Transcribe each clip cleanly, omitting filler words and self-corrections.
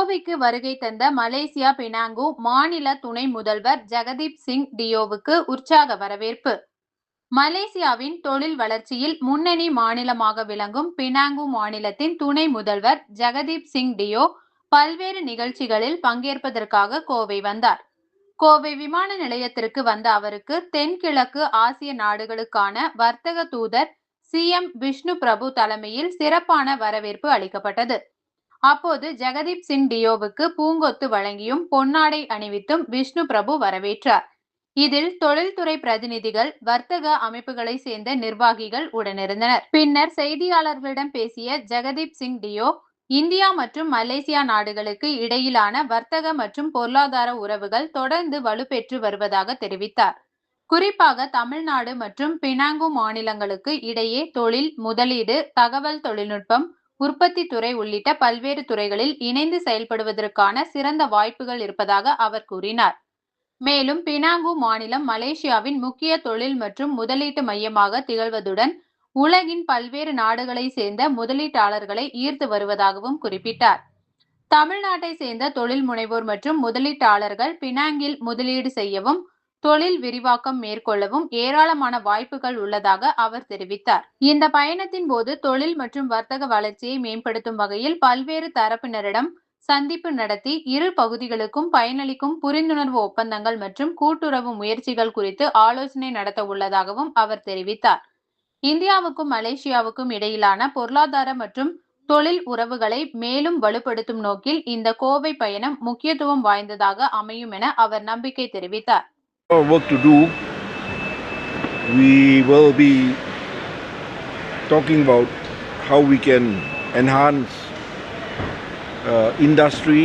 கோவைக்கு வருகை தந்த மலேசியா பினாங்கு மாநில துணை முதல்வர் ஜெகதீப் சிங் டியோவுக்கு உற்சாக வரவேற்பு. மலேசியாவின் தொழில் வளர்ச்சியில் முன்னணி மாநிலமாக விளங்கும் பினாங்கு மாநிலத்தின் துணை முதல்வர் ஜெகதீப் சிங் டியோ பல்வேறு நிகழ்ச்சிகளில் பங்கேற்பதற்காக கோவை வந்தார். கோவை விமான நிலையத்திற்கு வந்த அவருக்கு தென்கிழக்கு ஆசிய நாடுகளுக்கான வர்த்தக தூதர் CM விஷ்ணு பிரபு தலைமையில் சிறப்பான வரவேற்பு அளிக்கப்பட்டது. அப்போது ஜெகதீப் சிங் டியோவுக்கு பூங்கொத்து வழங்கியும் பொன்னாடை அணிவித்தும் விஷ்ணு பிரபு வரவேற்றார். இதில் தொழில்துறை பிரதிநிதிகள், வர்த்தக அமைப்புகளை சேர்ந்த நிர்வாகிகள் உடனிருந்தனர். பின்னர் செய்தியாளர்களிடம் பேசிய ஜெகதீப் சிங் டியோ, இந்தியா மற்றும் மலேசியா நாடுகளுக்கு இடையிலான வர்த்தக மற்றும் பொருளாதார உறவுகள் தொடர்ந்து வலுப்பெற்று வருவதாக தெரிவித்தார். குறிப்பாக தமிழ்நாடு மற்றும் பினாங்கு மாநிலங்களுக்கு இடையே தொழில், முதலீடு, தகவல் தொழில்நுட்பம், உற்பத்தி துறை உள்ளிட்ட பல்வேறு துறைகளில் இணைந்து செயல்படுவதற்கான சிறந்த வாய்ப்புகள் இருப்பதாக அவர் கூறினார். மேலும் பினாங்கு மாநிலம் மலேசியாவின் முக்கிய தொழில் மற்றும் முதலீட்டு மையமாக திகழ்வதுடன் உலகின் பல்வேறு நாடுகளை சேர்ந்த முதலீட்டாளர்களை ஈர்த்து வருவதாகவும் குறிப்பிட்டார். தமிழ்நாட்டை சேர்ந்த தொழில் முனைவோர் மற்றும் முதலீட்டாளர்கள் பினாங்கில் முதலீடு செய்யவும், தொழில் விரிவாக்கம் மேற்கொள்ளவும் ஏராளமான வாய்ப்புகள் உள்ளதாக அவர் தெரிவித்தார். இந்த பயணத்தின் போது தொழில் மற்றும் வர்த்தக வளர்ச்சியை மேம்படுத்தும் வகையில் பல்வேறு தரப்பினரிடம் சந்திப்பு நடத்தி இரு பகுதிகளுக்கும் பயனளிக்கும் புரிந்துணர்வு ஒப்பந்தங்கள் மற்றும் கூட்டுறவு முயற்சிகள் குறித்து ஆலோசனை நடத்த உள்ளதாகவும் அவர் தெரிவித்தார். இந்தியாவுக்கும் மலேசியாவுக்கும் இடையிலான பொருளாதார மற்றும் தொழில் உறவுகளை மேலும் வலுப்படுத்தும் நோக்கில் இந்த கோவை பயணம் முக்கியத்துவம் வாய்ந்ததாக அமையும் என அவர் நம்பிக்கை தெரிவித்தார். Work to do. We will be talking about how we can enhance industry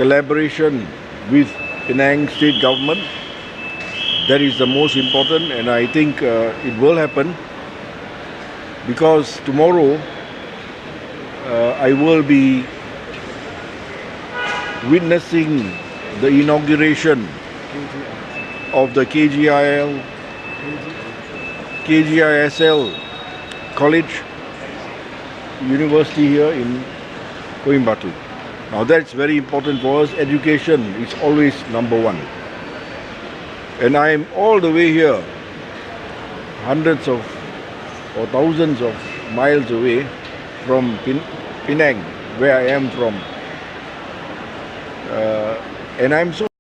collaboration with Penang state government. That is the most important, and I think it will happen because tomorrow I will be witnessing the inauguration of the KGISL College University here in Coimbatore. Now that's very important for us. Education is always number one. And I am all the way here, hundreds of or thousands of miles away from Penang, where I am from. And I'm so